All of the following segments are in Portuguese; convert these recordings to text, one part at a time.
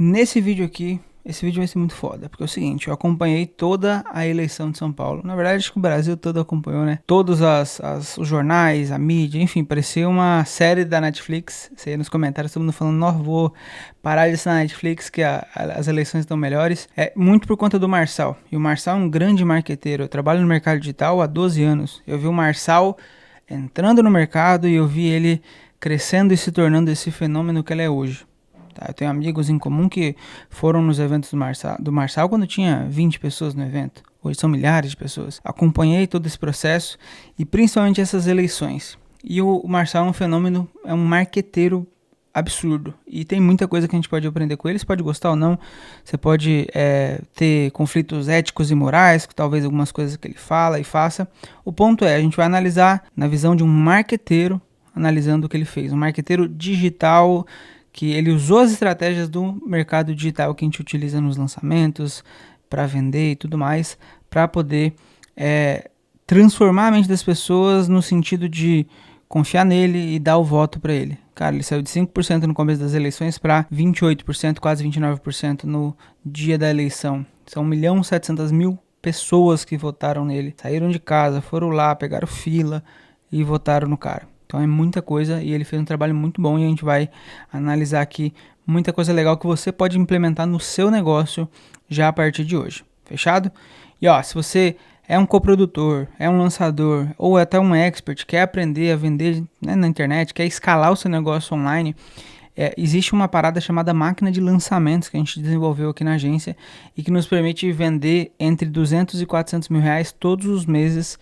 Nesse vídeo aqui, esse vídeo vai ser muito foda, porque é o seguinte, eu acompanhei toda a eleição de São Paulo. Na verdade, acho que o Brasil todo acompanhou, né? Todos os jornais, a mídia, enfim, parecia uma série da Netflix. Você ia nos comentários, todo mundo falando, não, vou parar de assinar a Netflix, que as eleições estão melhores. É muito por conta do Marçal. E o Marçal é um grande marqueteiro. Eu trabalho no mercado digital há 12 anos. Eu vi o Marçal entrando no mercado e eu vi ele crescendo e se tornando esse fenômeno que ele é hoje. Tá? Eu tenho amigos em comum que foram nos eventos do Marçal quando tinha 20 pessoas no evento. Hoje são milhares de pessoas. Acompanhei todo esse processo e principalmente essas eleições. E o Marçal é um fenômeno, é um marqueteiro absurdo. E tem muita coisa que a gente pode aprender com ele. Você pode gostar ou não. Você pode ter conflitos éticos e morais, com talvez algumas coisas que ele fala e faça. O ponto é, a gente vai analisar na visão de um marqueteiro, analisando o que ele fez. Um marqueteiro digital, que ele usou as estratégias do mercado digital que a gente utiliza nos lançamentos, para vender e tudo mais, para poder transformar a mente das pessoas no sentido de confiar nele e dar o voto para ele. Cara, ele saiu de 5% no começo das eleições para 28%, quase 29% no dia da eleição. São 1.700.000 pessoas que votaram nele. Saíram de casa, foram lá, pegaram fila e votaram no cara. Então é muita coisa e ele fez um trabalho muito bom e a gente vai analisar aqui muita coisa legal que você pode implementar no seu negócio já a partir de hoje. Fechado? E ó, se você é um coprodutor, é um lançador ou é até um expert, quer aprender a vender, né, na internet, quer escalar o seu negócio online, existe uma parada chamada máquina de lançamentos que a gente desenvolveu aqui na agência e que nos permite vender entre 200 e 400 mil reais todos os meses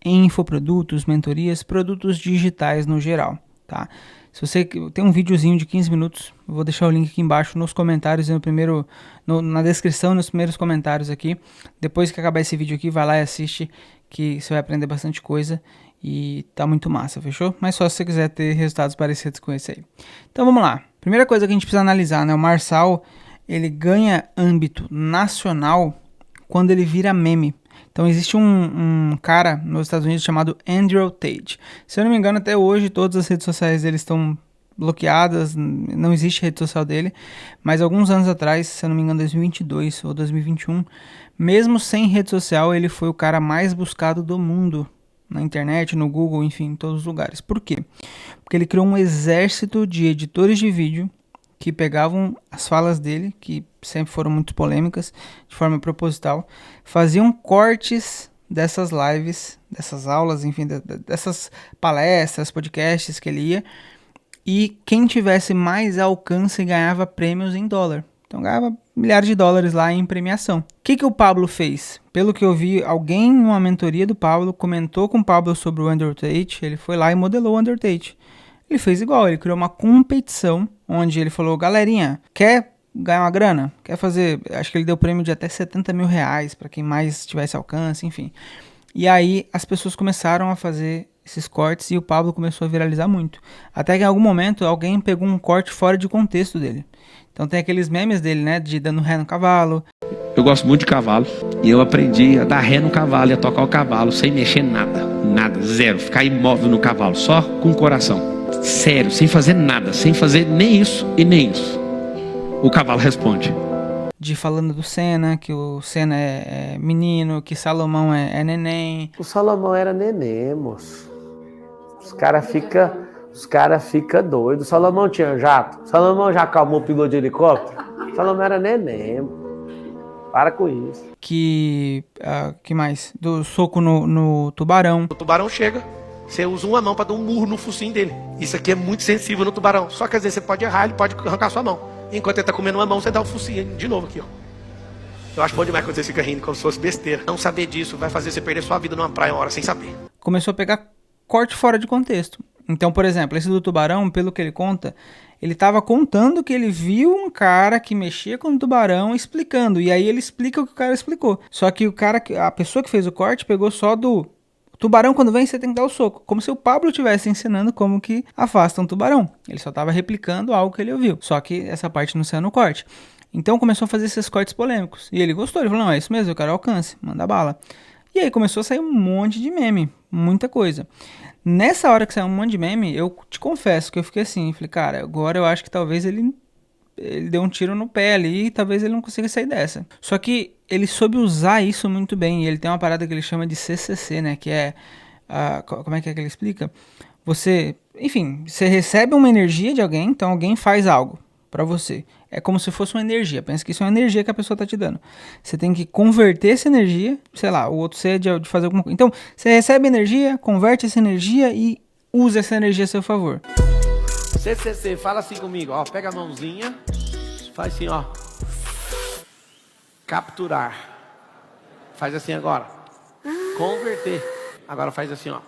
em infoprodutos, mentorias, produtos digitais no geral, tá? Se você tem um videozinho de 15 minutos, eu vou deixar o link aqui embaixo nos comentários, na descrição, nos primeiros comentários aqui. Depois que acabar esse vídeo aqui, vai lá e assiste, que você vai aprender bastante coisa e tá muito massa, fechou? Mas só se você quiser ter resultados parecidos com esse aí. Então vamos lá. Primeira coisa que a gente precisa analisar, né? O Marçal, ele ganha âmbito nacional quando ele vira meme. Então existe um cara nos Estados Unidos chamado Andrew Tate. Se eu não me engano, até hoje todas as redes sociais dele estão bloqueadas, não existe rede social dele. Mas alguns anos atrás, se eu não me engano, 2022 ou 2021, mesmo sem rede social, ele foi o cara mais buscado do mundo. Na internet, no Google, enfim, em todos os lugares. Por quê? Porque ele criou um exército de editores de vídeo que pegavam as falas dele, que sempre foram muito polêmicas, de forma proposital, faziam cortes dessas lives, dessas aulas, enfim, dessas palestras, podcasts que ele ia, e quem tivesse mais alcance ganhava prêmios em dólar. Então ganhava milhares de dólares lá em premiação. O que o Pablo fez? Pelo que eu vi, alguém em uma mentoria do Pablo comentou com o Pablo sobre o Andrew Tate, ele foi lá e modelou o Andrew Tate. Ele fez igual, ele criou uma competição onde ele falou, galerinha, quer ganhar uma grana? Quer fazer, acho que ele deu prêmio de até 70 mil reais para quem mais tivesse alcance, enfim. E aí as pessoas começaram a fazer esses cortes e o Pablo começou a viralizar muito. Até que em algum momento alguém pegou um corte fora de contexto dele. Então tem aqueles memes dele, né, de dando ré no cavalo. Eu gosto muito de cavalo e eu aprendi a dar ré no cavalo e a tocar o cavalo sem mexer nada, nada, zero, ficar imóvel no cavalo, só com o coração. Sério, sem fazer nada, sem fazer nem isso e nem isso. O cavalo responde. De falando do Senna, que o Senna é menino, que Salomão é neném. O Salomão era neném, moço. Os caras fica doidos. O Salomão tinha jato. O Salomão já acalmou o piloto de helicóptero. O Salomão era neném. Para com isso. Que mais? Do soco no tubarão. O tubarão chega, você usa uma mão para dar um murro no focinho dele. Isso aqui é muito sensível no tubarão. Só que às vezes você pode errar, ele pode arrancar sua mão. Enquanto ele tá comendo uma mão, você dá o focinho de novo aqui, ó. Eu acho bom demais quando você fica rindo como se fosse besteira. Não saber disso vai fazer você perder sua vida numa praia uma hora sem saber. Começou a pegar corte fora de contexto. Então, por exemplo, esse do tubarão, pelo que ele conta, ele estava contando que ele viu um cara que mexia com o tubarão explicando. E aí ele explica o que o cara explicou. Só que a pessoa que fez o corte pegou só do tubarão, quando vem você tem que dar o soco. Como se o Pablo estivesse ensinando como que afasta um tubarão. Ele só estava replicando algo que ele ouviu. Só que essa parte não saiu no corte. Então começou a fazer esses cortes polêmicos. E ele gostou, ele falou, não, é isso mesmo, eu quero alcance, manda bala. E aí começou a sair um monte de meme, muita coisa. Nessa hora que saiu um monte de meme, eu te confesso que eu fiquei assim, falei, cara, agora eu acho que talvez ele ele deu um tiro no pé ali e talvez ele não consiga sair dessa. Só que ele soube usar isso muito bem. E ele tem uma parada que ele chama de CCC, né? Que é... como é que ele explica? Você recebe uma energia de alguém, então alguém faz algo pra você. É como se fosse uma energia. Pensa que isso é uma energia que a pessoa tá te dando. Você tem que converter essa energia, sei lá, o outro ser de fazer alguma coisa. Então, você recebe energia, converte essa energia e usa essa energia a seu favor. CCC, fala assim comigo, ó, pega a mãozinha, faz assim, ó, capturar, faz assim agora, converter, agora faz assim, ó,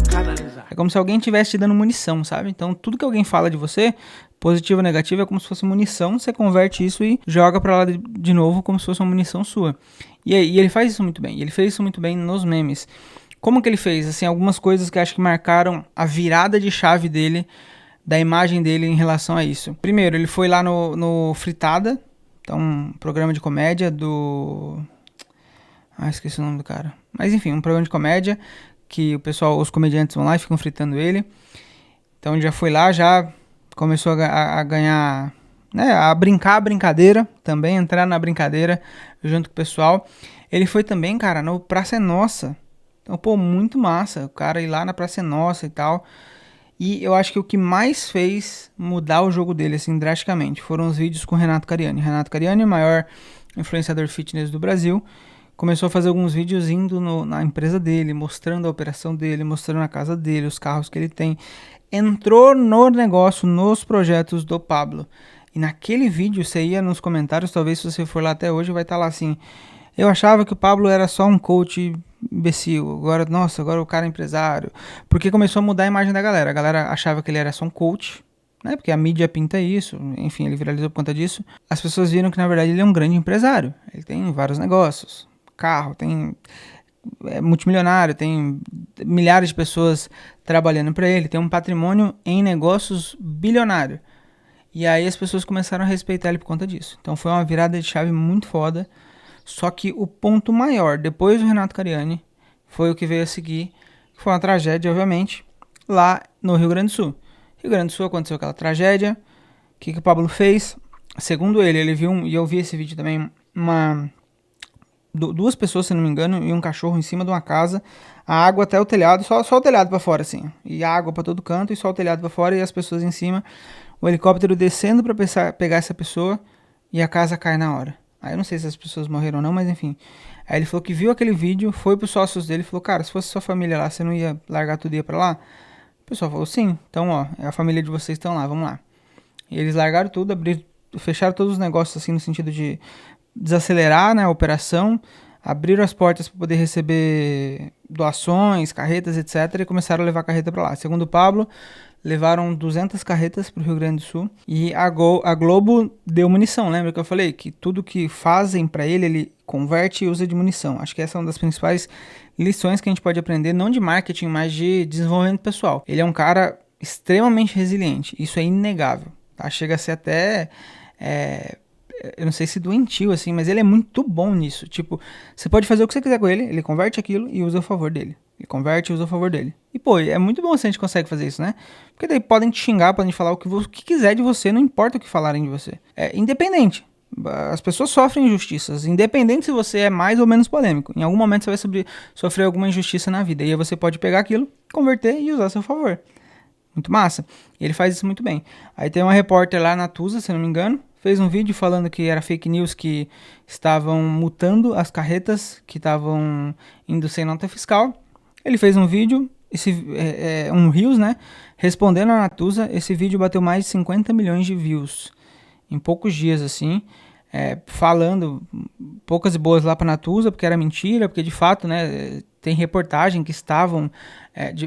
canalizar. É como se alguém estivesse te dando munição, sabe? Então, tudo que alguém fala de você, positivo ou negativo, é como se fosse munição, você converte isso e joga pra lá de novo como se fosse uma munição sua. E ele faz isso muito bem, ele fez isso muito bem nos memes. Como que ele fez? Assim, algumas coisas que acho que marcaram a virada de chave dele, da imagem dele em relação a isso. Primeiro, ele foi lá no Fritada, então um programa de comédia do... esqueci o nome do cara. Mas enfim, um programa de comédia que os comediantes vão lá e ficam fritando ele. Então ele já foi lá, já começou a ganhar, né, a brincar a brincadeira, também entrar na brincadeira junto com o pessoal. Ele foi também, cara, no Praça é Nossa. Então, pô, muito massa, o cara ir lá na Praça é Nossa e tal. E eu acho que o que mais fez mudar o jogo dele, assim, drasticamente, foram os vídeos com o Renato Cariani. Renato Cariani, o maior influenciador fitness do Brasil, começou a fazer alguns vídeos indo na empresa dele, mostrando a operação dele, mostrando a casa dele, os carros que ele tem. Entrou no negócio, nos projetos do Pablo. E naquele vídeo, você ia nos comentários, talvez se você for lá até hoje, vai estar lá assim... Eu achava que o Pablo era só um coach imbecil, agora o cara é empresário. Porque começou a mudar a imagem da galera. A galera achava que ele era só um coach, né? Porque a mídia pinta isso, enfim, ele viralizou por conta disso. As pessoas viram que na verdade ele é um grande empresário. Ele tem vários negócios, carro, é multimilionário, tem milhares de pessoas trabalhando para ele, tem um patrimônio em negócios bilionário. E aí as pessoas começaram a respeitar ele por conta disso. Então foi uma virada de chave muito foda. Só que o ponto maior, depois do Renato Cariani, foi o que veio a seguir, que foi uma tragédia, obviamente, lá no Rio Grande do Sul. Rio Grande do Sul aconteceu aquela tragédia. O que o Pablo fez? Segundo ele viu, e eu vi esse vídeo também, duas pessoas, se não me engano, e um cachorro em cima de uma casa, a água até o telhado, só o telhado pra fora, assim, e a água pra todo canto, e só o telhado pra fora, e as pessoas em cima, o helicóptero descendo pra pegar essa pessoa, e a casa cai na hora. Aí eu não sei se as pessoas morreram ou não, mas enfim. Aí ele falou que viu aquele vídeo, foi pros sócios dele e falou, cara, se fosse sua família lá, você não ia largar tudo e ia pra lá? O pessoal falou, sim, então ó, a família de vocês estão lá, vamos lá. E eles largaram tudo, fecharam todos os negócios assim no sentido de desacelerar, né, a operação, abriram as portas para poder receber doações, carretas, etc. e começaram a levar a carreta para lá. Segundo o Pablo, levaram 200 carretas para o Rio Grande do Sul e a Globo deu munição. Lembra que eu falei que tudo que fazem para ele converte e usa de munição. Acho que essa é uma das principais lições que a gente pode aprender, não de marketing, mas de desenvolvimento pessoal. Ele é um cara extremamente resiliente, isso é inegável, tá? Chega a ser até... eu não sei se doentio, assim, mas ele é muito bom nisso. Tipo, você pode fazer o que você quiser com ele, ele converte aquilo e usa a favor dele. Ele converte e usa a favor dele. E, pô, é muito bom se a gente consegue fazer isso, né? Porque daí podem te xingar, podem falar o que quiser de você, não importa o que falarem de você. É independente. As pessoas sofrem injustiças, independente se você é mais ou menos polêmico. Em algum momento você vai sofrer alguma injustiça na vida. E aí você pode pegar aquilo, converter e usar a seu favor. Muito massa. E ele faz isso muito bem. Aí tem uma repórter lá na Tusa, se não me engano, fez um vídeo falando que era fake news, que estavam multando as carretas que estavam indo sem nota fiscal. Ele fez um vídeo, um Reels, né, respondendo a Natuza. Esse vídeo bateu mais de 50 milhões de views em poucos dias, assim, falando poucas e boas lá pra Natuza, porque era mentira, porque de fato, né, tem reportagem que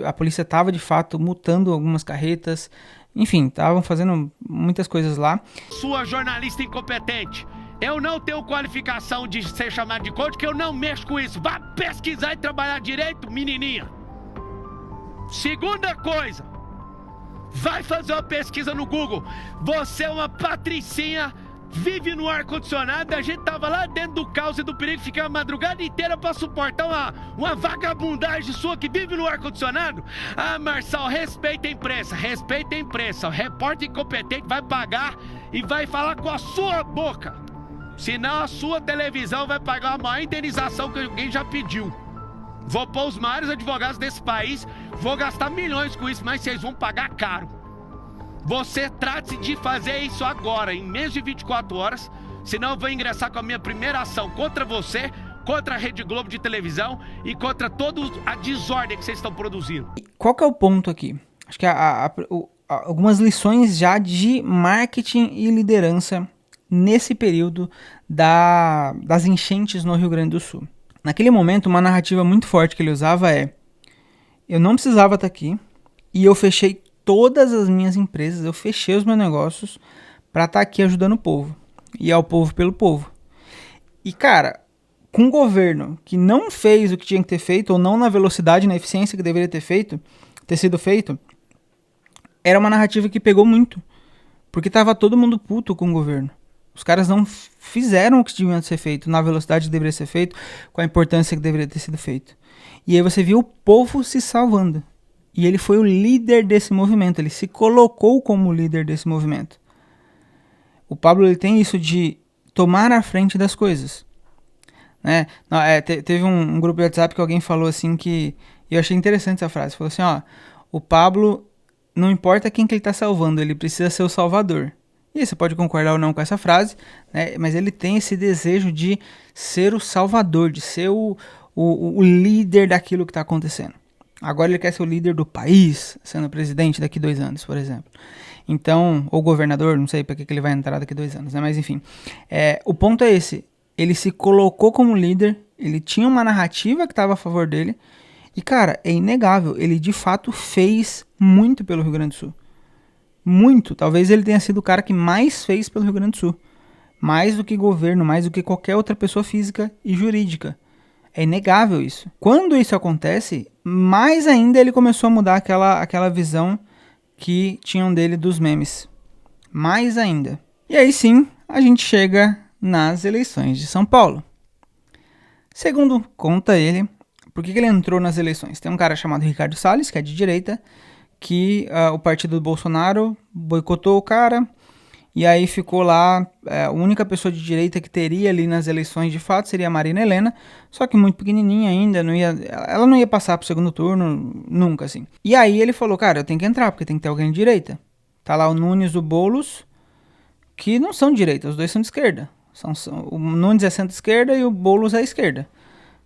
a polícia estava de fato multando algumas carretas. Enfim, estavam fazendo muitas coisas lá. Sua jornalista incompetente, eu não tenho qualificação de ser chamado de coach, que eu não mexo com isso. Vá pesquisar e trabalhar direito, menininha. Segunda coisa, vai fazer uma pesquisa no Google. Você é uma patricinha vive no ar-condicionado, a gente tava lá dentro do caos e do perigo, ficar a madrugada inteira pra suportar uma vagabundagem sua que vive no ar-condicionado. Ah, Marçal, respeita a imprensa, o repórter incompetente vai pagar e vai falar com a sua boca, senão a sua televisão vai pagar a maior indenização que alguém já pediu. Vou pôr os maiores advogados desse país, vou gastar milhões com isso, mas vocês vão pagar caro. Você trate de fazer isso agora, em menos de 24 horas, senão eu vou ingressar com a minha primeira ação contra você, contra a Rede Globo de televisão e contra toda a desordem que vocês estão produzindo. Qual que é o ponto aqui? Acho que algumas lições já de marketing e liderança nesse período das enchentes no Rio Grande do Sul. Naquele momento, uma narrativa muito forte que ele usava é: eu não precisava estar aqui e eu fechei todas as minhas empresas, eu fechei os meus negócios para estar aqui ajudando o povo. E ao povo pelo povo. E cara, com um governo que não fez o que tinha que ter feito, ou não na velocidade, na eficiência que deveria ter sido feito, era uma narrativa que pegou muito. Porque tava todo mundo puto com o governo. Os caras não fizeram o que tinha que ser feito, na velocidade que deveria ser feito, com a importância que deveria ter sido feito. E aí você viu o povo se salvando. E ele foi o líder desse movimento, ele se colocou como líder desse movimento. O Pablo, ele tem isso de tomar a frente das coisas. Né? Teve um grupo de WhatsApp que alguém falou assim que... eu achei interessante essa frase. Falou assim, ó... o Pablo, não importa quem que ele está salvando, ele precisa ser o salvador. E você pode concordar ou não com essa frase, né? Mas ele tem esse desejo de ser o salvador, de ser o líder daquilo que está acontecendo. Agora ele quer ser o líder do país, sendo presidente daqui 2 anos, por exemplo. Então, ou governador, não sei para que ele vai entrar daqui 2 anos, né? Mas enfim, o ponto é esse. Ele se colocou como líder, ele tinha uma narrativa que estava a favor dele. E cara, é inegável, ele de fato fez muito pelo Rio Grande do Sul. Muito, talvez ele tenha sido o cara que mais fez pelo Rio Grande do Sul. Mais do que governo, mais do que qualquer outra pessoa física e jurídica. É inegável isso. Quando isso acontece, mais ainda ele começou a mudar aquela visão que tinham dele dos memes. Mais ainda. E aí sim, a gente chega nas eleições de São Paulo. Segundo conta ele, por que ele entrou nas eleições? Tem um cara chamado Ricardo Salles, que é de direita, que o partido do Bolsonaro boicotou o cara. E aí ficou lá, a única pessoa de direita que teria ali nas eleições de fato seria a Marina Helena, só que muito pequenininha ainda, ela não ia passar pro segundo turno, nunca assim. E aí ele falou, cara, eu tenho que entrar, porque tem que ter alguém de direita. Tá lá o Nunes e o Boulos, que não são de direita, os dois são de esquerda. O Nunes é centro-esquerda e o Boulos é esquerda.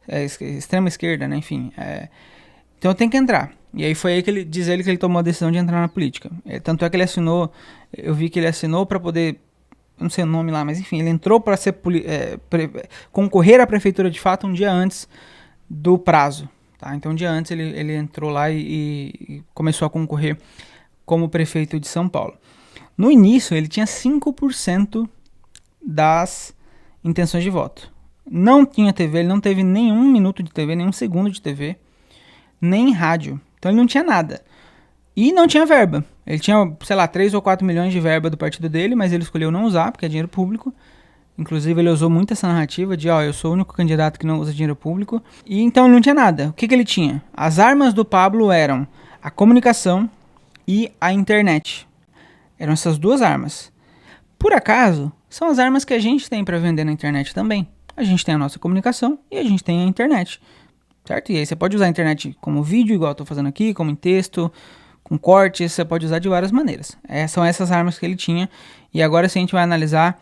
É extrema esquerda, né, enfim. Então eu tenho que entrar. E aí foi aí que ele tomou a decisão de entrar na política. Tanto é que ele assinou, eu vi que ele assinou para poder, não sei o nome lá, mas enfim, ele entrou para concorrer à prefeitura de fato um dia antes do prazo. Tá? Então um dia antes ele entrou lá e começou a concorrer como prefeito de São Paulo. No início ele tinha 5% das intenções de voto. Não tinha TV, ele não teve nenhum minuto de TV, nenhum segundo de TV, nem rádio. Então ele não tinha nada. E não tinha verba. Ele tinha, sei lá, 3 ou 4 milhões de verba do partido dele, mas ele escolheu não usar, porque é dinheiro público. Inclusive ele usou muito essa narrativa de, eu sou o único candidato que não usa dinheiro público. E então ele não tinha nada. O que ele tinha? As armas do Pablo eram a comunicação e a internet. Eram essas 2 armas. Por acaso, são as armas que a gente tem para vender na internet também. A gente tem a nossa comunicação e a gente tem a internet. Certo? E aí você pode usar a internet como vídeo, igual eu estou fazendo aqui, como em texto, com cortes, você pode usar de várias maneiras. São essas armas que ele tinha. E agora sim a gente vai analisar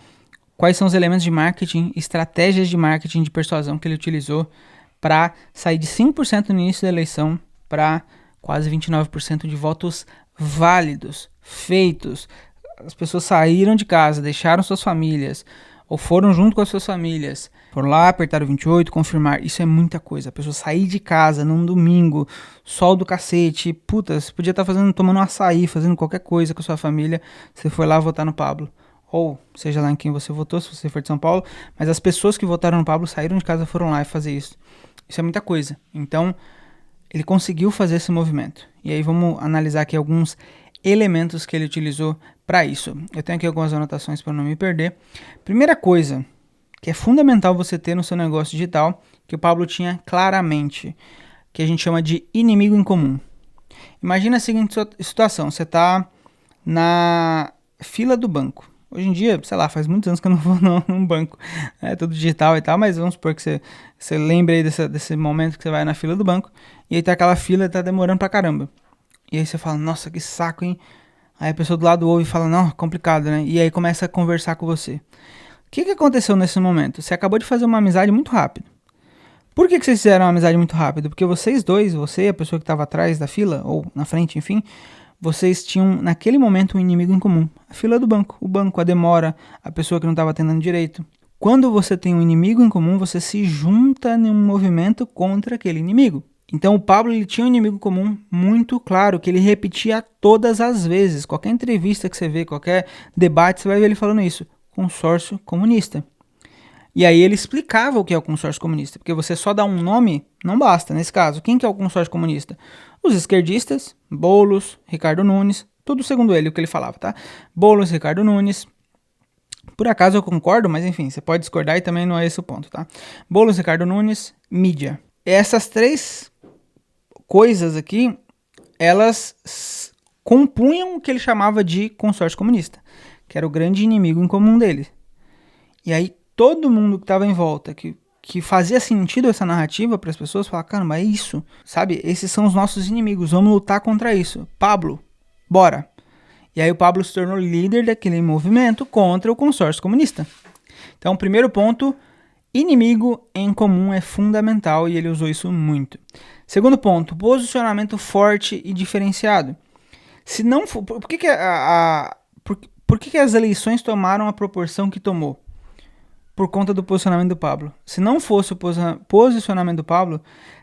quais são os elementos de marketing, estratégias de marketing de persuasão que ele utilizou para sair de 5% no início da eleição para quase 29% de votos válidos, feitos. As pessoas saíram de casa, deixaram suas famílias, ou foram junto com as suas famílias, foram lá, apertaram 28, confirmar. Isso é muita coisa. A pessoa sair de casa num domingo, sol do cacete, puta, você podia estar tomando um açaí, fazendo qualquer coisa com a sua família, você foi lá votar no Pablo. Ou seja lá em quem você votou, se você for de São Paulo, mas as pessoas que votaram no Pablo saíram de casa, foram lá e fazer isso. Isso é muita coisa. Então, ele conseguiu fazer esse movimento. E aí vamos analisar aqui alguns elementos que ele utilizou para isso. Eu tenho aqui algumas anotações para não me perder. Primeira coisa que é fundamental você ter no seu negócio digital, que o Pablo tinha claramente, que a gente chama de inimigo em comum. Imagina a seguinte situação, você está na fila do banco. Hoje em dia, sei lá, faz muitos anos que eu não vou num banco, é tudo digital e tal, mas vamos supor que você lembre aí desse momento que você vai na fila do banco, e aí tá aquela fila, tá demorando pra caramba. E aí você fala, nossa, que saco, hein? Aí a pessoa do lado ouve e fala, não, complicado, né? E aí começa a conversar com você. O que aconteceu nesse momento? Você acabou de fazer uma amizade muito rápido. Por que vocês fizeram uma amizade muito rápido? Porque vocês dois, você e a pessoa que estava atrás da fila, ou na frente, enfim, vocês tinham naquele momento um inimigo em comum. A fila do banco, o banco, a demora, a pessoa que não estava atendendo direito. Quando você tem um inimigo em comum, você se junta num movimento contra aquele inimigo. Então o Pablo ele tinha um inimigo comum muito claro, que ele repetia todas as vezes. Qualquer entrevista que você vê, qualquer debate, você vai ver ele falando isso. Consórcio comunista. E aí ele explicava o que é o consórcio comunista, porque você só dá um nome, não basta. Nesse caso, quem que é o consórcio comunista? Os esquerdistas, Boulos, Ricardo Nunes, tudo segundo ele, o que ele falava, tá? Boulos, Ricardo Nunes. Por acaso eu concordo, mas enfim, você pode discordar e também não é esse o ponto, tá? Boulos, Ricardo Nunes, mídia. Essas três coisas aqui, elas compunham o que ele chamava de consórcio comunista, que era o grande inimigo em comum dele. E aí todo mundo que estava em volta, que fazia sentido essa narrativa para as pessoas, falava, caramba, é isso, sabe? Esses são os nossos inimigos, vamos lutar contra isso. Pablo, bora. E aí o Pablo se tornou líder daquele movimento contra o consórcio comunista. Então, primeiro ponto, inimigo em comum é fundamental e ele usou isso muito. Segundo ponto, posicionamento forte e diferenciado. Se não for, por que as eleições tomaram a proporção que tomou? Por conta do posicionamento do Pablo. Se não fosse o posicionamento do Pablo,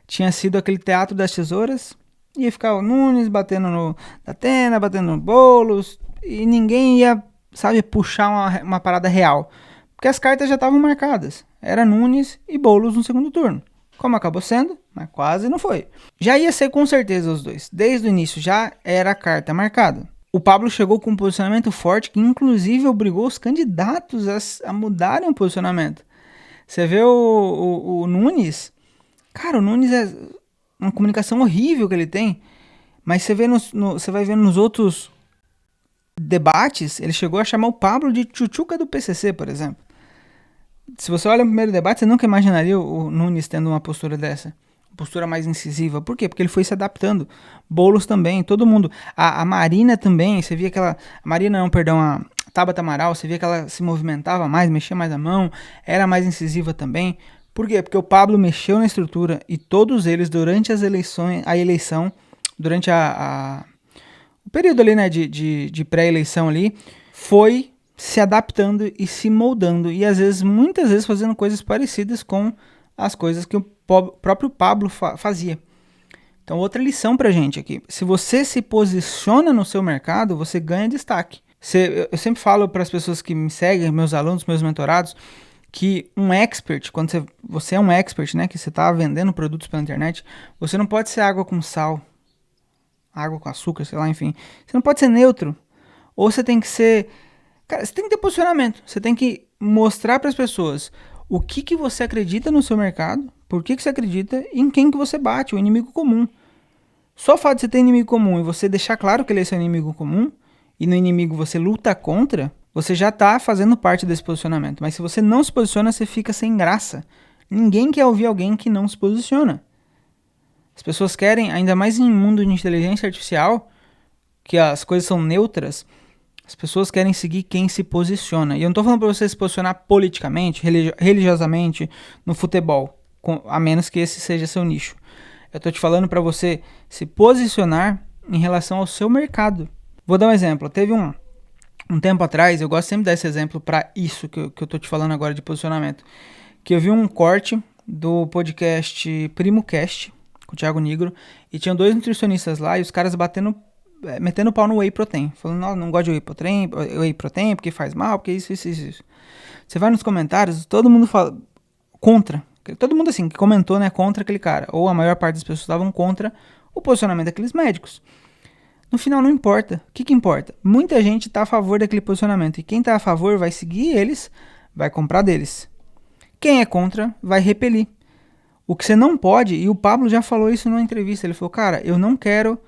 tinha sido aquele teatro das tesouras, ia ficar o Nunes batendo no Datena, batendo no Boulos, e ninguém ia, sabe, puxar uma parada real. Porque as cartas já estavam marcadas. Era Nunes e Boulos no segundo turno. Como acabou sendo, mas quase não foi. Já ia ser com certeza os dois. Desde o início já era a carta marcada. O Pablo chegou com um posicionamento forte que inclusive obrigou os candidatos a mudarem o posicionamento. Você vê o Nunes, cara, o Nunes é uma comunicação horrível que ele tem, mas você vai vendo nos outros debates, ele chegou a chamar o Pablo de tchutchuca do PCC, por exemplo. Se você olha no primeiro debate, você nunca imaginaria o Nunes tendo uma postura dessa. Postura mais incisiva. Por quê? Porque ele foi se adaptando. Boulos também, todo mundo. A Marina também, você via que ela... a Tabata Amaral, você via que ela se movimentava mais, mexia mais a mão, era mais incisiva também. Por quê? Porque o Pablo mexeu na estrutura e todos eles, durante durante o período ali, né, de pré-eleição ali, foi se adaptando e se moldando. E às vezes, muitas vezes, fazendo coisas parecidas com as coisas que o próprio Pablo fazia. Então, outra lição pra gente aqui. Se você se posiciona no seu mercado, você ganha destaque. Eu sempre falo para as pessoas que me seguem, meus alunos, meus mentorados, que um expert, quando você é um expert, né, que você está vendendo produtos pela internet, você não pode ser água com sal, água com açúcar, sei lá, enfim. Você não pode ser neutro. Ou você tem que ser... Cara, você tem que ter posicionamento. Você tem que mostrar para as pessoas o que você acredita no seu mercado, por que você acredita e em quem que você bate, o inimigo comum. Só o fato de você ter inimigo comum e você deixar claro que ele é seu inimigo comum, e no inimigo você luta contra, você já está fazendo parte desse posicionamento. Mas se você não se posiciona, você fica sem graça. Ninguém quer ouvir alguém que não se posiciona. As pessoas querem, ainda mais em um mundo de inteligência artificial, que as coisas são neutras, as pessoas querem seguir quem se posiciona. E eu não estou falando para você se posicionar politicamente, religiosamente, no futebol, a menos que esse seja seu nicho. Eu estou te falando para você se posicionar em relação ao seu mercado. Vou dar um exemplo. Teve um tempo atrás, eu gosto sempre de dar esse exemplo para isso que eu estou te falando agora de posicionamento, que eu vi um corte do podcast PrimoCast, com o Thiago Nigro, e tinham 2 nutricionistas lá, e os caras metendo pau no Whey Protein, falando, não gosto de Whey Protein, porque faz mal, porque isso. Você vai nos comentários, todo mundo fala contra, todo mundo assim, que comentou, né, contra aquele cara, ou a maior parte das pessoas estavam contra o posicionamento daqueles médicos. No final não importa. O que importa? Muita gente está a favor daquele posicionamento. E quem está a favor vai seguir eles, vai comprar deles. Quem é contra vai repelir. O que você não pode, e o Pablo já falou isso numa entrevista, ele falou, cara, eu não quero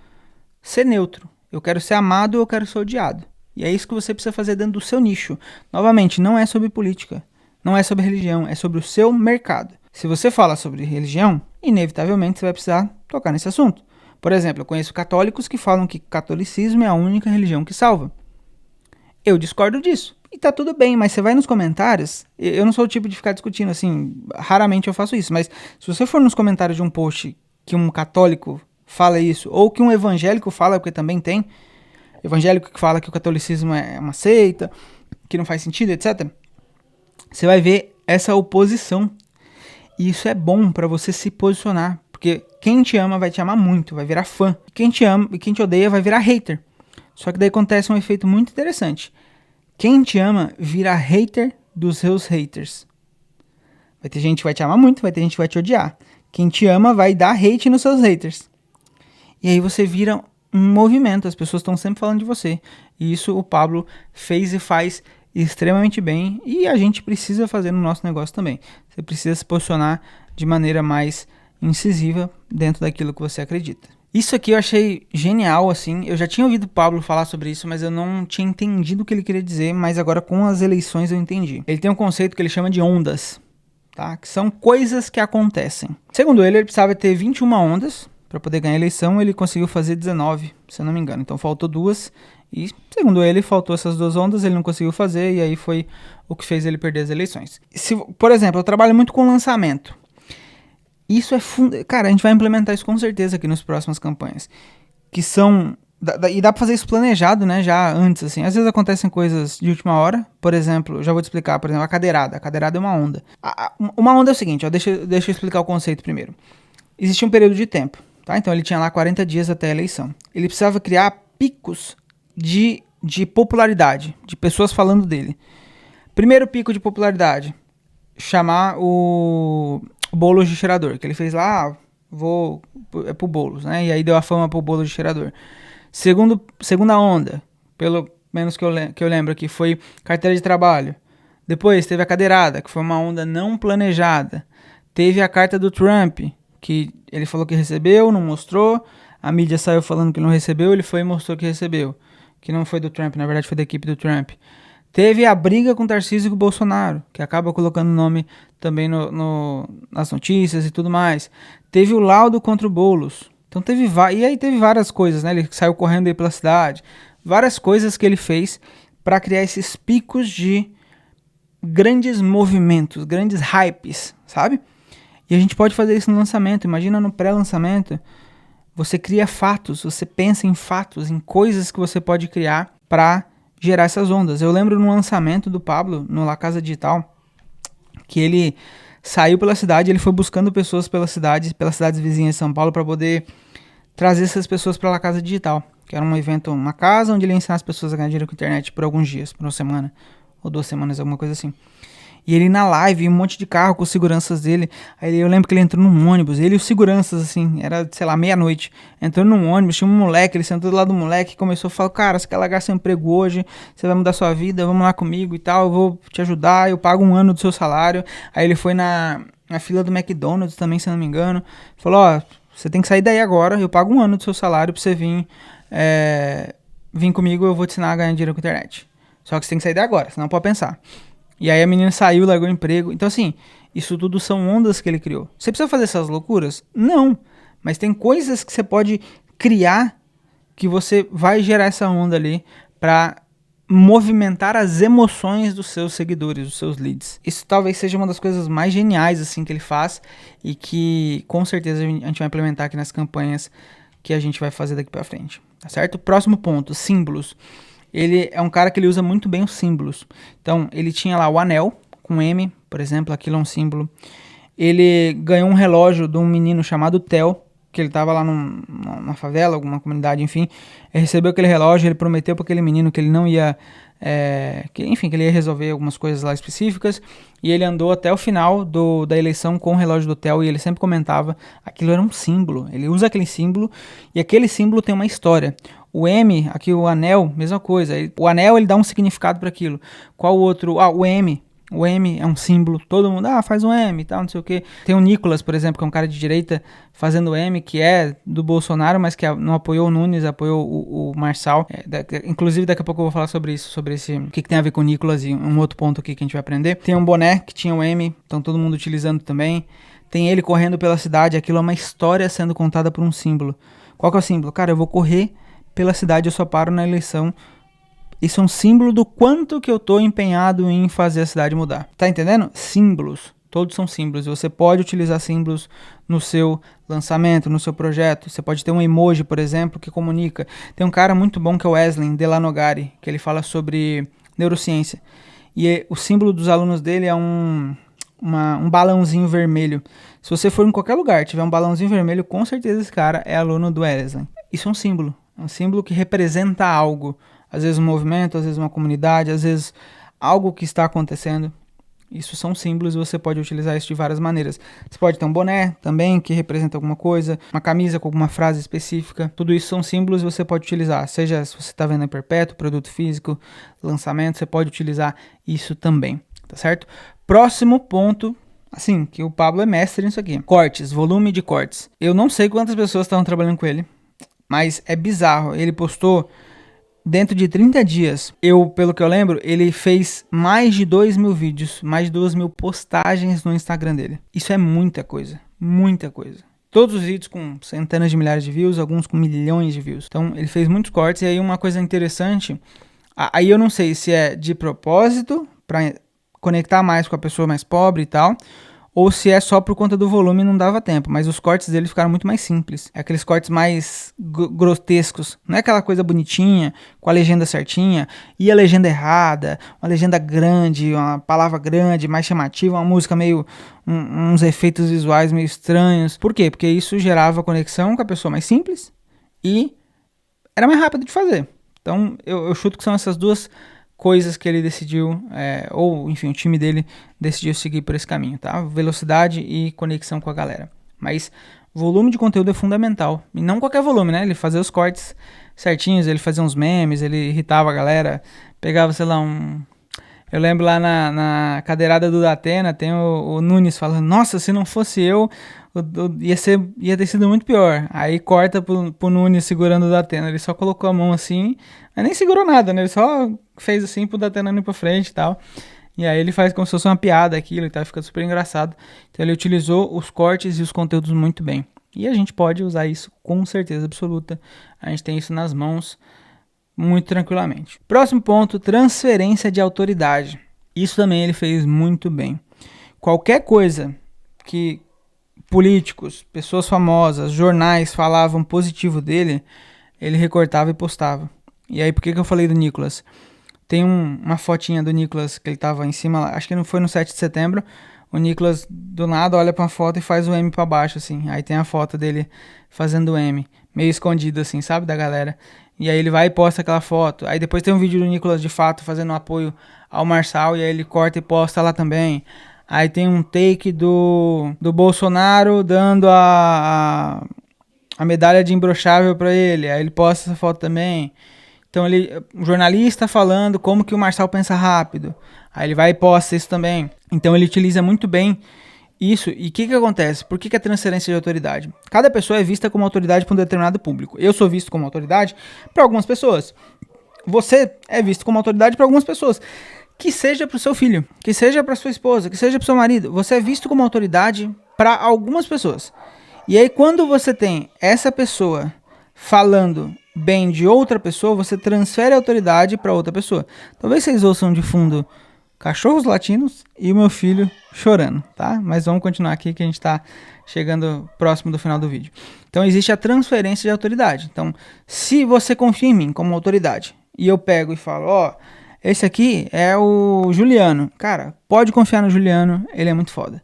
ser neutro. Eu quero ser amado ou eu quero ser odiado. E é isso que você precisa fazer dentro do seu nicho. Novamente, não é sobre política, não é sobre religião, é sobre o seu mercado. Se você fala sobre religião, inevitavelmente você vai precisar tocar nesse assunto. Por exemplo, eu conheço católicos que falam que catolicismo é a única religião que salva. Eu discordo disso. E tá tudo bem, mas você vai nos comentários, eu não sou o tipo de ficar discutindo, assim, raramente eu faço isso, mas se você for nos comentários de um post que um católico fala isso, ou que um evangélico fala, porque também tem evangélico que fala que o catolicismo é uma seita, que não faz sentido, etc. Você vai ver essa oposição. E isso é bom pra você se posicionar, porque quem te ama vai te amar muito, vai virar fã. Quem te ama e quem te odeia vai virar hater. Só que daí acontece um efeito muito interessante. Quem te ama vira hater dos seus haters. Vai ter gente que vai te amar muito, vai ter gente que vai te odiar. Quem te ama vai dar hate nos seus haters. E aí você vira um movimento, as pessoas estão sempre falando de você. E isso o Pablo fez e faz extremamente bem. E a gente precisa fazer no nosso negócio também. Você precisa se posicionar de maneira mais incisiva dentro daquilo que você acredita. Isso aqui eu achei genial, assim, eu já tinha ouvido o Pablo falar sobre isso, mas eu não tinha entendido o que ele queria dizer, mas agora com as eleições eu entendi. Ele tem um conceito que ele chama de ondas, tá? Que são coisas que acontecem. Segundo ele precisava ter 21 ondas para poder ganhar a eleição, ele conseguiu fazer 19, se eu não me engano, então faltou 2, e segundo ele, faltou essas 2 ondas, ele não conseguiu fazer, e aí foi o que fez ele perder as eleições. Por exemplo, eu trabalho muito com lançamento. Isso é cara, a gente vai implementar isso com certeza aqui nas próximas campanhas. Que são... E dá pra fazer isso planejado, né? Já antes, assim. Às vezes acontecem coisas de última hora. Por exemplo, já vou te explicar. Por exemplo, a cadeirada. A cadeirada é uma onda. Uma onda é o seguinte, ó. Deixa eu explicar o conceito primeiro. Existia um período de tempo, tá? Então ele tinha lá 40 dias até a eleição. Ele precisava criar picos de popularidade. De pessoas falando dele. Primeiro pico de popularidade. Chamar o Boulos de cheirador, que ele fez lá, é pro Boulos, né? E aí deu a fama pro Boulos de cheirador. Segunda onda, pelo menos que eu lembro aqui, foi carteira de trabalho. Depois teve a cadeirada, que foi uma onda não planejada. Teve a carta do Trump, que ele falou que recebeu, não mostrou. A mídia saiu falando que não recebeu, ele foi e mostrou que recebeu. Que não foi do Trump, na verdade foi da equipe do Trump. Teve a briga com o Tarcísio e com o Bolsonaro, que acaba colocando o nome também nas notícias e tudo mais. Teve o laudo contra o Boulos. Então teve várias coisas, né? Ele saiu correndo aí pela cidade. Várias coisas que ele fez para criar esses picos de grandes movimentos, grandes hypes, sabe? E a gente pode fazer isso no lançamento. Imagina no pré-lançamento, você cria fatos, você pensa em fatos, em coisas que você pode criar para gerar essas ondas. Eu lembro no lançamento do Pablo, no La Casa Digital, que ele saiu pela cidade, ele foi buscando pessoas pelas cidades vizinhas de São Paulo para poder trazer essas pessoas para La Casa Digital, que era um evento, uma casa onde ele ia ensinar as pessoas a ganhar dinheiro com a internet por alguns dias, por uma semana, ou 2 semanas, alguma coisa assim. E ele na live, um monte de carro com os seguranças dele. Aí eu lembro que ele entrou num ônibus, ele e os seguranças, assim, era, sei lá, meia-noite. Entrou num ônibus, tinha um moleque, ele sentou do lado do moleque e começou a falar, cara, você quer largar seu emprego hoje, você vai mudar sua vida, vamos lá comigo e tal, eu vou te ajudar, eu pago 1 ano do seu salário. Aí ele foi na fila do McDonald's também, se não me engano. Falou, ó, você tem que sair daí agora, eu pago 1 ano do seu salário pra você vir comigo, eu vou te ensinar a ganhar dinheiro com a internet. Só que você tem que sair daí agora, senão pode pensar. E aí a menina saiu, largou o emprego. Então assim, isso tudo são ondas que ele criou. Você precisa fazer essas loucuras? Não. Mas tem coisas que você pode criar que você vai gerar essa onda ali para movimentar as emoções dos seus seguidores, dos seus leads. Isso talvez seja uma das coisas mais geniais assim que ele faz e que com certeza a gente vai implementar aqui nas campanhas que a gente vai fazer daqui para frente. Tá certo? Próximo ponto, símbolos. Ele é um cara que ele usa muito bem os símbolos. Então, ele tinha lá o anel, com M, por exemplo, aquilo é um símbolo. Ele ganhou um relógio de um menino chamado Theo, que ele estava lá numa favela, alguma comunidade, enfim. Ele recebeu aquele relógio, ele prometeu para aquele menino que ele não ia... que ele ia resolver algumas coisas lá específicas. E ele andou até o final da eleição com o relógio do Theo e ele sempre comentava, aquilo era um símbolo. Ele usa aquele símbolo e aquele símbolo tem uma história. O M, aqui o anel, mesma coisa. O anel, ele dá um significado para aquilo. Qual outro? O M. O M é um símbolo, todo mundo, faz um M e tal, não sei o quê. Tem o Nicolas, por exemplo, que é um cara de direita fazendo M, que é do Bolsonaro, mas que não apoiou o Nunes, apoiou o Marçal. Inclusive, daqui a pouco eu vou falar sobre isso, sobre o que tem a ver com o Nicolas e um outro ponto aqui que a gente vai aprender. Tem um boné que tinha o M, então todo mundo utilizando também. Tem ele correndo pela cidade, aquilo é uma história sendo contada por um símbolo. Qual que é o símbolo? Cara, eu vou correr pela cidade, eu só paro na eleição. Isso é um símbolo do quanto que eu tô empenhado em fazer a cidade mudar. Tá entendendo? Símbolos. Todos são símbolos. Você pode utilizar símbolos no seu lançamento, no seu projeto. Você pode ter um emoji, por exemplo, que comunica. Tem um cara muito bom que é o Wesley Delanogari, que ele fala sobre neurociência. E o símbolo dos alunos dele é um balãozinho vermelho. Se você for em qualquer lugar, tiver um balãozinho vermelho, com certeza esse cara é aluno do Wesley. Isso é um símbolo. É um símbolo que representa algo. Às vezes um movimento, às vezes uma comunidade, às vezes algo que está acontecendo. Isso são símbolos e você pode utilizar isso de várias maneiras. Você pode ter um boné também que representa alguma coisa, uma camisa com alguma frase específica. Tudo isso são símbolos e você pode utilizar. Seja se você está vendo em perpétuo, produto físico, lançamento, você pode utilizar isso também, tá certo? Próximo ponto, assim, que o Pablo é mestre nisso aqui. Cortes, volume de cortes. Eu não sei quantas pessoas estavam trabalhando com ele, mas é bizarro. Ele postou... Dentro de 30 dias, pelo que eu lembro, ele fez mais de 2.000 vídeos, mais de 2.000 postagens no Instagram dele. Isso é muita coisa, muita coisa. Todos os vídeos com centenas de milhares de views, alguns com milhões de views. Então, ele fez muitos cortes. E aí, uma coisa interessante, aí eu não sei se é de propósito, para conectar mais com a pessoa mais pobre e tal, ou se é só por conta do volume e não dava tempo, mas os cortes dele ficaram muito mais simples. É aqueles cortes mais grotescos, não é aquela coisa bonitinha, com a legenda certinha, e a legenda errada, uma legenda grande, uma palavra grande, mais chamativa, uma música meio, uns efeitos visuais meio estranhos. Por quê? Porque isso gerava conexão com a pessoa mais simples e era mais rápido de fazer. Então eu chuto que são essas duas coisas que ele decidiu, ou enfim, o time dele decidiu seguir por esse caminho, tá? Velocidade e conexão com a galera. Mas volume de conteúdo é fundamental. E não qualquer volume, né? Ele fazia os cortes certinhos, ele fazia uns memes, ele irritava a galera, pegava, sei lá, Eu lembro lá na cadeirada do Datena, tem o Nunes falando, nossa, se não fosse eu, ia ter sido muito pior. Aí corta pro Nunes segurando o Datena, ele só colocou a mão assim, mas nem segurou nada, né? Ele só fez assim pro Datena ir pra frente e tal. E aí ele faz como se fosse uma piada aquilo e tal, fica super engraçado. Então ele utilizou os cortes e os conteúdos muito bem. E a gente pode usar isso com certeza absoluta. A gente tem isso nas mãos muito tranquilamente. Próximo ponto, transferência de autoridade. Isso também ele fez muito bem. Qualquer coisa que políticos, pessoas famosas, jornais falavam positivo dele, ele recortava e postava. E aí por que eu falei do Nicolas? Tem uma fotinha do Nicolas que ele tava em cima, acho que não foi no 7 de setembro, o Nicolas do nada olha pra uma foto e faz o M pra baixo, assim. Aí tem a foto dele fazendo o M, meio escondido, assim, sabe, da galera. E aí ele vai e posta aquela foto. Aí depois tem um vídeo do Nicolas de fato fazendo um apoio ao Marçal, e aí ele corta e posta lá também. Aí tem um take do Bolsonaro dando a medalha de imbrochável pra ele, aí ele posta essa foto também. Então um jornalista falando como que o Marçal pensa rápido. Aí ele vai e posta isso também. Então ele utiliza muito bem isso. E o que acontece? Por que é transferência de autoridade? Cada pessoa é vista como autoridade para um determinado público. Eu sou visto como autoridade para algumas pessoas. Você é visto como autoridade para algumas pessoas. Que seja para o seu filho, que seja para sua esposa, que seja para o seu marido. Você é visto como autoridade para algumas pessoas. E aí quando você tem essa pessoa falando bem de outra pessoa, você transfere a autoridade para outra pessoa. Talvez vocês ouçam de fundo cachorros latinos e o meu filho chorando, tá? Mas vamos continuar aqui que a gente está chegando próximo do final do vídeo. Então existe a transferência de autoridade. Então, se você confia em mim como autoridade e eu pego e falo, esse aqui é o Juliano. Cara, pode confiar no Juliano, ele é muito foda.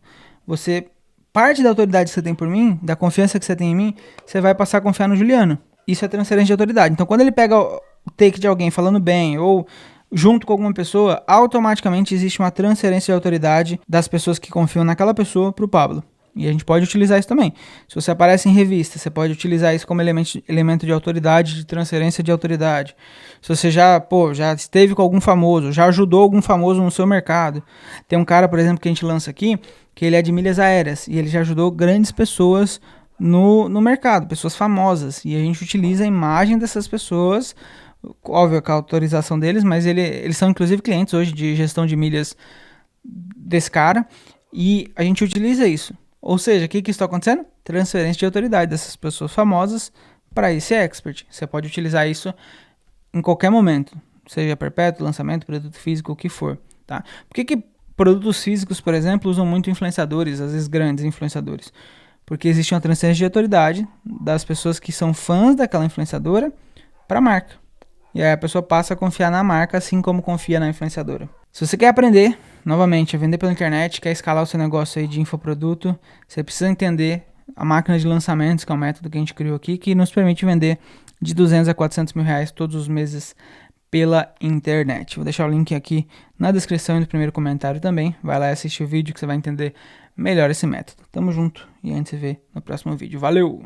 Parte da autoridade que você tem por mim, da confiança que você tem em mim, você vai passar a confiar no Juliano. Isso é transferência de autoridade. Então, quando ele pega o take de alguém falando bem ou junto com alguma pessoa, automaticamente existe uma transferência de autoridade das pessoas que confiam naquela pessoa pro Pablo. E a gente pode utilizar isso também. Se você aparece em revista, você pode utilizar isso como elemento de autoridade, de transferência de autoridade. Se você já esteve com algum famoso, já ajudou algum famoso no seu mercado. Tem um cara, por exemplo, que a gente lança aqui, que ele é de milhas aéreas, e ele já ajudou grandes pessoas no mercado, pessoas famosas. E a gente utiliza a imagem dessas pessoas, óbvio, com a autorização deles, mas eles são inclusive clientes hoje de gestão de milhas desse cara, e a gente utiliza isso. Ou seja, o que está acontecendo? Transferência de autoridade dessas pessoas famosas para esse expert. Você pode utilizar isso em qualquer momento, seja perpétuo, lançamento, produto físico, o que for. Tá? Por que produtos físicos, por exemplo, usam muito influenciadores, às vezes grandes influenciadores? Porque existe uma transferência de autoridade das pessoas que são fãs daquela influenciadora para a marca. E aí a pessoa passa a confiar na marca, assim como confia na influenciadora. Se você quer aprender, novamente, a vender pela internet, quer escalar o seu negócio aí de infoproduto, você precisa entender a máquina de lançamentos, que é o método que a gente criou aqui, que nos permite vender de 200 a 400 mil reais todos os meses pela internet. Vou deixar o link aqui na descrição e no primeiro comentário também. Vai lá e assiste o vídeo que você vai entender melhor esse método. Tamo junto e a gente se vê no próximo vídeo. Valeu!